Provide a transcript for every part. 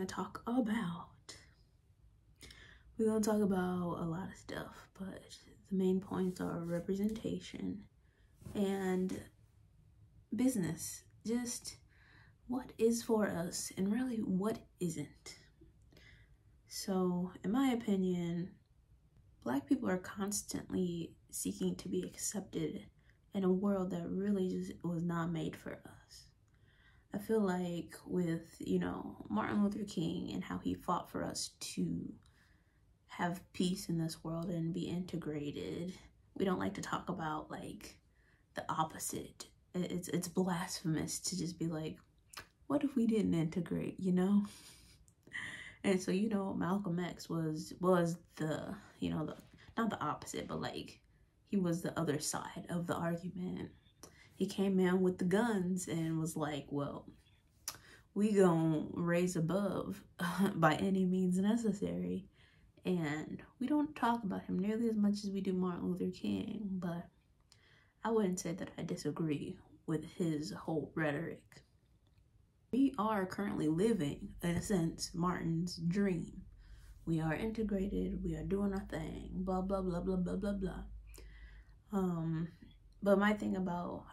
gonna talk about. We're gonna talk about a lot of stuff, but the main points are representation and business. Just what is for us and really what isn't. So, in my opinion, Black people are constantly seeking to be accepted in a world that really just was not made for us. I feel like with, Martin Luther King and how he fought for us to have peace in this world and be integrated, we don't like to talk about like the opposite. It's blasphemous to just be like, what if we didn't integrate, And so, Malcolm X was the, not the opposite, but like he was the other side of the argument. He came in with the guns and was like, well, we gonna raise above by any means necessary. And we don't talk about him nearly as much as we do Martin Luther King, but I wouldn't say that I disagree with his whole rhetoric. We are currently living, in a sense, Martin's dream. We are integrated, we are doing our thing, blah, blah, blah, blah, blah, blah, blah. But my thing about,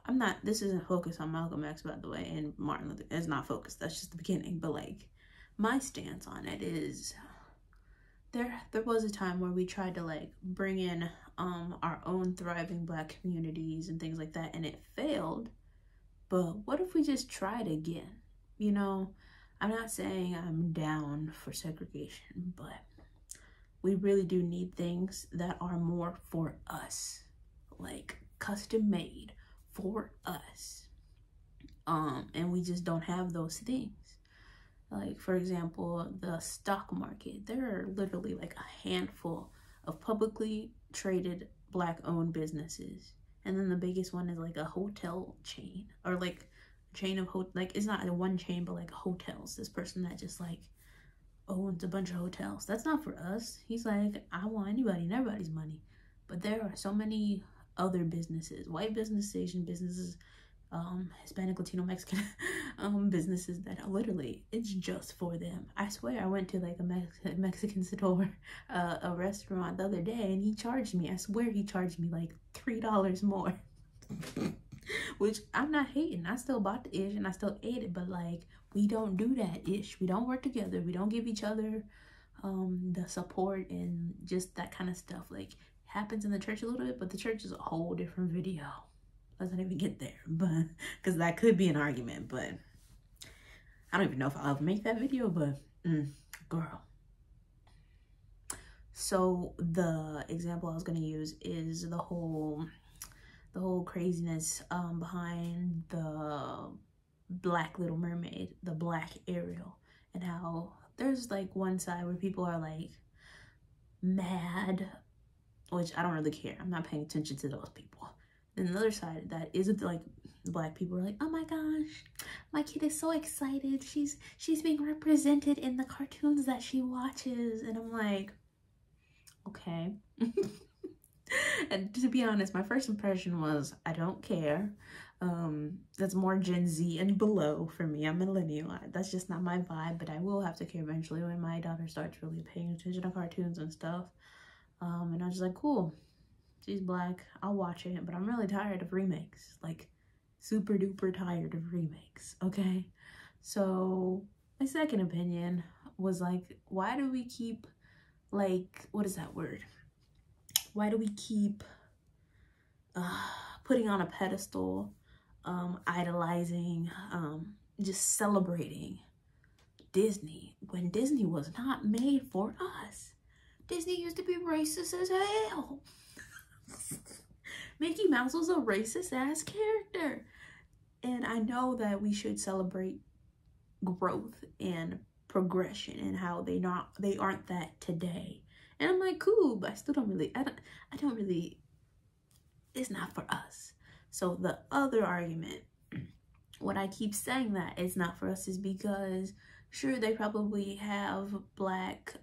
this isn't focused on Malcolm X, by the way, and Martin Luther, it's not focused, that's just the beginning, but like, my stance on it is, there was a time where we tried to like bring in our own thriving Black communities and things like that, and it failed. But what if we just tried again? I'm not saying I'm down for segregation, but we really do need things that are more for us, like custom made for us. And we just don't have those things. Like, for example, the stock market. There are literally like a handful of publicly traded Black-owned businesses. And then the biggest one is like a hotel chain, or like a chain of, like, it's not one chain, but like hotels. This person that just like owns a bunch of hotels. That's not for us. He's like, I want anybody and everybody's money. But there are so many other businesses, white businesses, Asian businesses, Hispanic, Latino, Mexican businesses that are literally, it's just for them. I swear I went to like a Mexican store, a restaurant the other day, and he charged me, I swear he charged me like $3 more. Which I'm not hating. I still bought the ish and I still ate it, but like, we don't do that ish. We don't work together. We don't give each other the support and just that kind of stuff. Like, happens in the church a little bit, but the church is a whole different video. Let's not even get there, but because that could be an argument, but I don't even know if I'll ever make that video, but girl. So the example I was going to use is the whole craziness behind the Black Little Mermaid, the Black Ariel, and how there's like one side where people are like mad, which I don't really care. I'm not paying attention to those people. Then the other side that isn't like Black people are like, oh my gosh, my kid is so excited. She's being represented in the cartoons that she watches. And I'm like, okay. And to be honest, my first impression was, I don't care. That's more Gen Z and below for me. I'm millennial. That's just not my vibe, but I will have to care eventually when my daughter starts really paying attention to cartoons and stuff. And I was just like, cool. She's Black, I'll watch it, but I'm really tired of remakes, like super duper tired of remakes, okay? So my second opinion was like, why do we keep, like, what is that word? Why do we keep putting on a pedestal, idolizing, just celebrating Disney when Disney was not made for us? Disney used to be racist as hell. Mickey Mouse was a racist ass character. And I know that we should celebrate growth and progression and how they aren't that today. And I'm like, cool, but I still don't really, I don't really, it's not for us. So the other argument, what I keep saying that it's not for us is because sure, they probably have black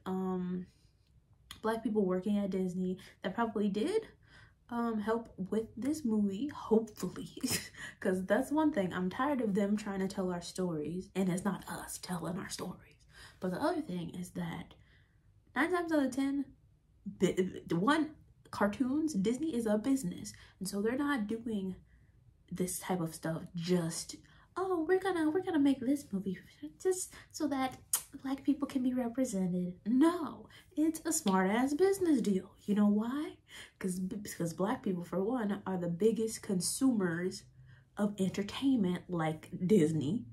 people working at Disney that probably did help with this movie, hopefully, because that's one thing. I'm tired of them trying to tell our stories and it's not us telling our stories. But the other thing is that 9 times out of 10, cartoons, Disney is a business. And so they're not doing this type of stuff just, oh, we're gonna make this movie just so that Black people can be represented. No, it's a smart ass business deal. You know why? Because Black people, for one, are the biggest consumers of entertainment like Disney,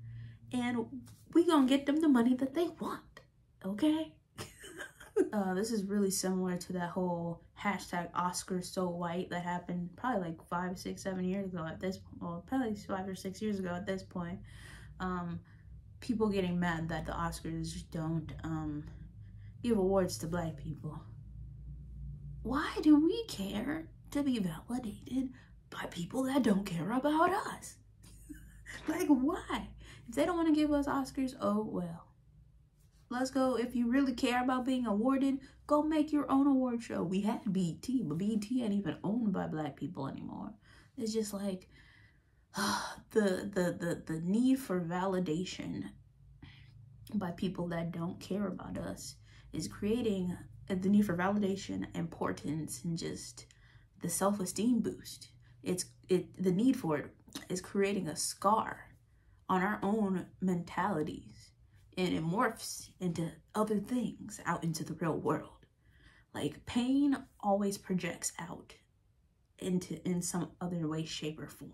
and we gonna get them the money that they want, okay? This is really similar to that whole hashtag Oscar so white that happened probably like 5, 6, 7 years ago at this point. Well, probably 5 or 6 years ago at this point. People getting mad that the Oscars don't give awards to Black people. Why do we care to be validated by people that don't care about us? Like, why? If they don't want to give us Oscars, oh well. Let's go. If you really care about being awarded, go make your own award show. We had BET, but BET ain't even owned by Black people anymore. It's just like the need for validation by people that don't care about us is creating the need for validation, importance, and just the self-esteem boost. The need for it is creating a scar on our own mentalities. And it morphs into other things out into the real world. Like, pain always projects out in some other way, shape, or form.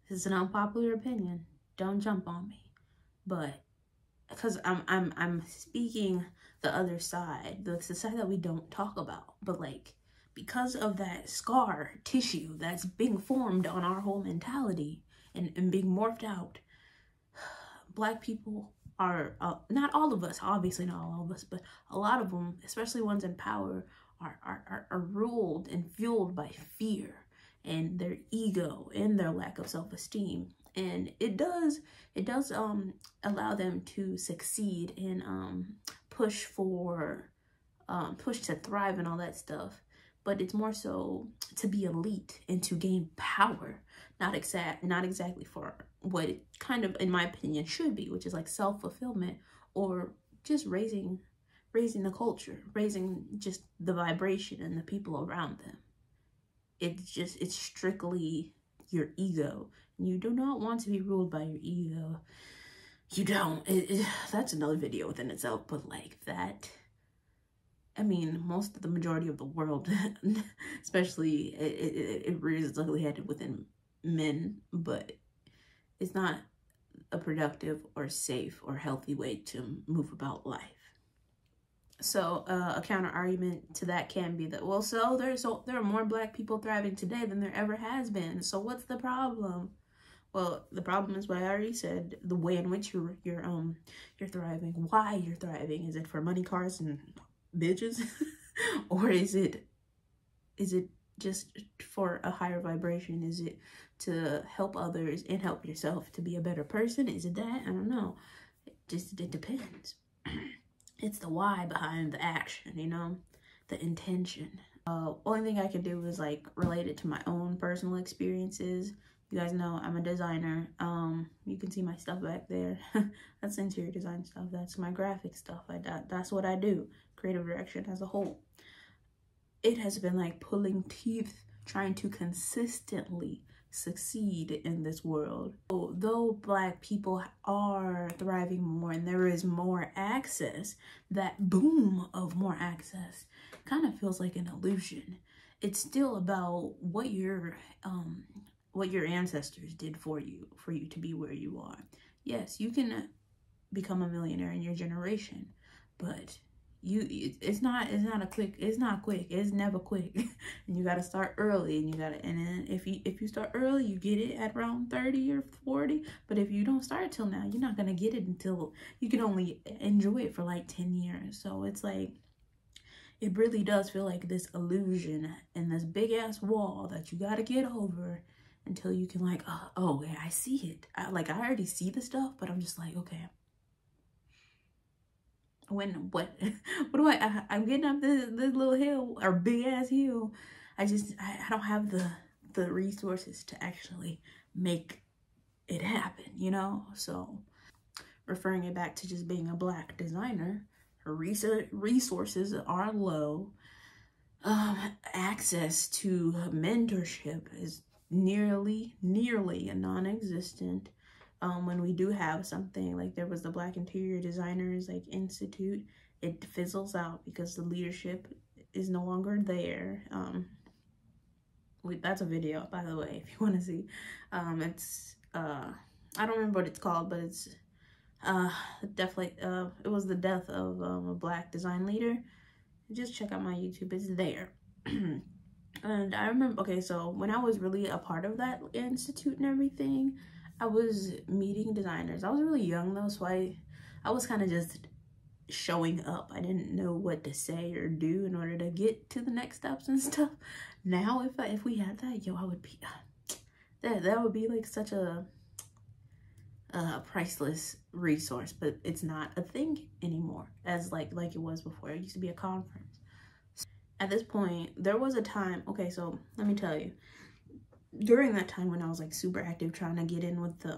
This is an unpopular opinion. Don't jump on me. But because I'm speaking the other side, the side that we don't talk about. But like, because of that scar tissue that's being formed on our whole mentality and being morphed out, Black people are, not all of us, obviously not all of us, but a lot of them, especially ones in power, are ruled and fueled by fear and their ego and their lack of self-esteem. And it does allow them to succeed and push to thrive and all that stuff. But it's more so to be elite and to gain power, not exactly for what it kind of, in my opinion, should be, which is like self-fulfillment or just raising the culture, raising just the vibration and the people around them. It's strictly your ego. You do not want to be ruled by your ego. You don't. That's another video within itself, but like that, I mean, the majority of the world, especially, it rears ugly headed within men, but it's not a productive or safe or healthy way to move about life. So a counter argument to that can be that, well, there are more Black people thriving today than there ever has been. So what's the problem? Well, the problem is what I already said, the way in which you're thriving, why you're thriving. Is it for money, cars, and bitches? Or is it just for a higher vibration? Is it to help others and help yourself to be a better person? Is it that? I don't know. It depends. It's the why behind the action, you know, the intention. Only thing I can do is like relate it to my own personal experiences. You guys know I'm a designer. You can see my stuff back there. That's interior design stuff. That's my graphic stuff. That's what I do. Creative direction as a whole. It has been like pulling teeth trying to consistently succeed in this world. Though Black people are thriving more and there is more access, that boom of more access kind of feels like an illusion. It's still about what your ancestors did for you to be where you are. Yes, you can become a millionaire in your generation, but it's not quick. It's never quick. And you got to start early, and then if you start early, you get it at around 30 or 40. But if you don't start till now, you're not going to get it until you can only enjoy it for like 10 years. So it's like, it really does feel like this illusion and this big ass wall that you got to get over until you can like, oh yeah, I see it. I already see the stuff, but I'm just like, okay, what do I'm getting up this little hill or big ass hill. I don't have the resources to actually make it happen, you know? So referring it back to just being a Black designer. Her resources are low. Access to mentorship is nearly non-existent. When we do have something, like there was the Black Interior Designers like Institute, it fizzles out because the leadership is no longer there. That's a video, by the way, if you want to see. It's I don't remember what it's called, but it's definitely it was the death of a Black design leader. Just check out my YouTube, it's there. And I remember, okay, so when I was really a part of that institute and everything, I was meeting designers. I was really young though, so I was kind of just showing up. I didn't know what to say or do in order to get to the next steps and stuff. Now if we had that, yo, I would be that would be like such a priceless resource, but it's not a thing anymore as like it was before. It used to be a conference. At this point, there was a time, okay, so let me tell you, during that time when I was like super active trying to get in with the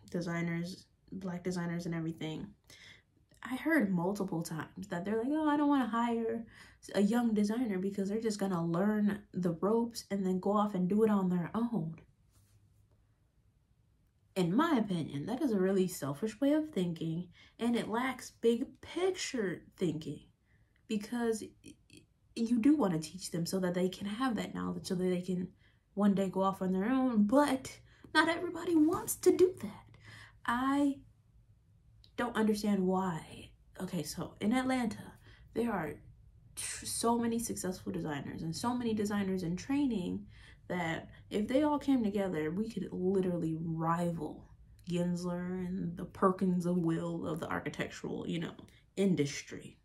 designers, Black designers and everything, I heard multiple times that they're like, oh, I don't want to hire a young designer because they're just gonna learn the ropes and then go off and do it on their own. In my opinion, that is a really selfish way of thinking, and it lacks big picture thinking, because you do want to teach them so that they can have that knowledge, so that they can one day go off on their own, but not everybody wants to do that. I don't understand why. Okay, so in Atlanta, there are so many successful designers and so many designers in training that if they all came together, we could literally rival Gensler and the Perkins of Will of the architectural, industry.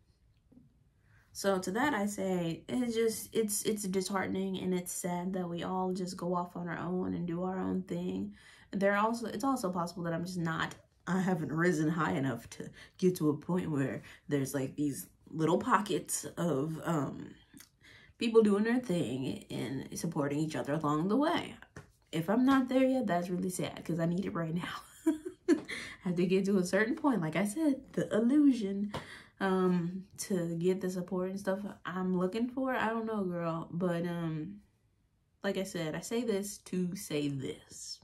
So to that I say, it's disheartening, and it's sad that we all just go off on our own and do our own thing. It's also possible that I haven't risen high enough to get to a point where there's like these little pockets of people doing their thing and supporting each other along the way. If I'm not there yet, that's really sad, because I need it right now. I have to get to a certain point, like I said, the illusion, to get the support and stuff I'm looking for. I don't know, girl, but like I said, I say this to say this.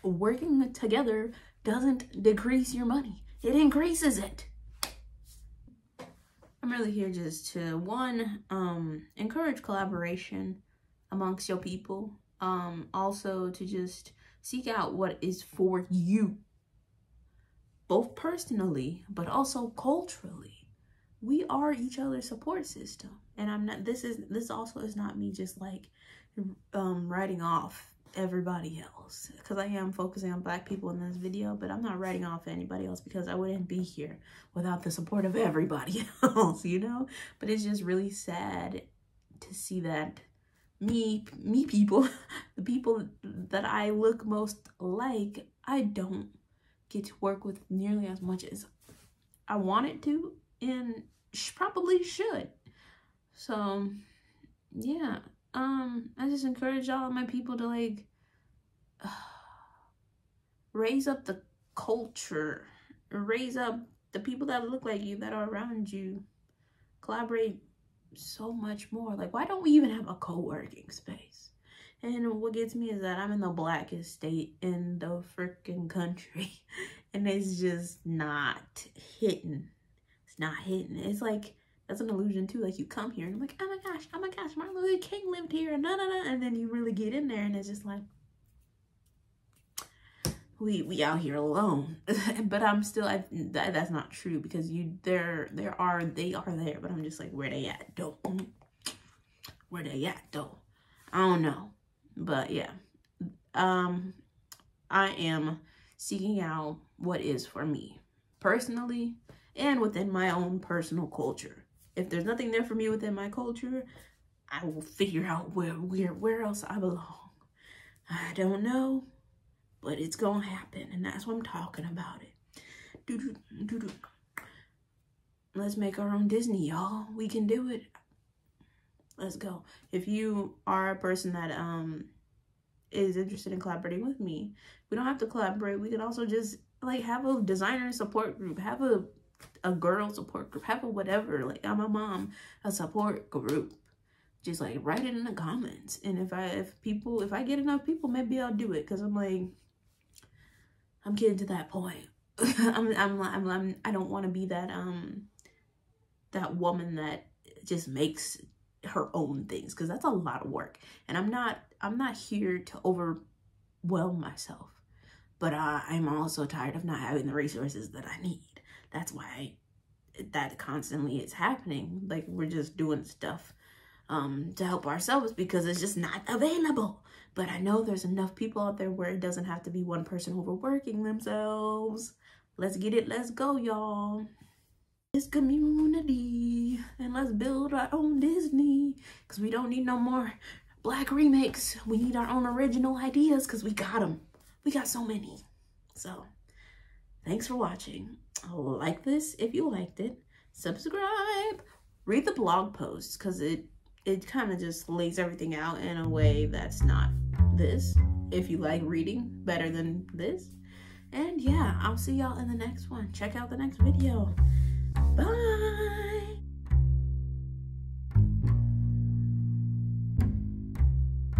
Working together doesn't decrease your money, it increases it. I'm really here just to, one, encourage collaboration amongst your people. Also to just seek out what is for you, both personally, but also culturally. We are each other's support system. And this also is not me just like writing off everybody else, because I am focusing on Black people in this video, but I'm not writing off anybody else, because I wouldn't be here without the support of everybody else, but it's just really sad to see that me people, the people that I look most like, I don't get to work with nearly as much as I wanted to, and probably should. So yeah, I just encourage all of my people to like raise up the culture, raise up the people that look like you, that are around you, collaborate so much more. Like, why don't we even have a co-working space? And what gets me is that I'm in the blackest state in the freaking country, and it's just not hitting. It's not hitting. It's like, that's an illusion too. Like, you come here and I'm like, oh my gosh, Martin Luther King lived here, and and then you really get in there and it's just like, we out here alone. But I'm still, that's not true, because they are there, but I'm just like, where they at though? Where they at though? I don't know. But yeah, I am seeking out what is for me personally and within my own personal culture. If there's nothing there for me within my culture, I will figure out where else I belong. I don't know, but it's gonna happen, and that's what I'm talking about it. Let's make our own Disney, y'all. We can do it. Let's go. If you are a person that is interested in collaborating with me, we don't have to collaborate. We can also just Like, have a designer support group, have a girl support group, have a whatever. Like, I'm a mom, a support group. Just like write it in the comments. And if I get enough people, maybe I'll do it. Cause I'm like, I'm getting to that point. I don't want to be that that woman that just makes her own things, because that's a lot of work. And I'm not here to overwhelm myself, but I'm also tired of not having the resources that I need. That's why that constantly is happening. Like, we're just doing stuff to help ourselves because it's just not available. But I know there's enough people out there where it doesn't have to be one person overworking themselves. Let's get it. Let's go, y'all. This community, and let's build our own Disney, because we don't need no more Black remakes. We need our own original ideas, because we got them. We got so many. So thanks for watching. Like this if you liked it. Subscribe. Read the blog posts, because it kind of just lays everything out in a way that's not this. If you like reading better than this. And yeah, I'll see y'all in the next one. Check out the next video. Bye.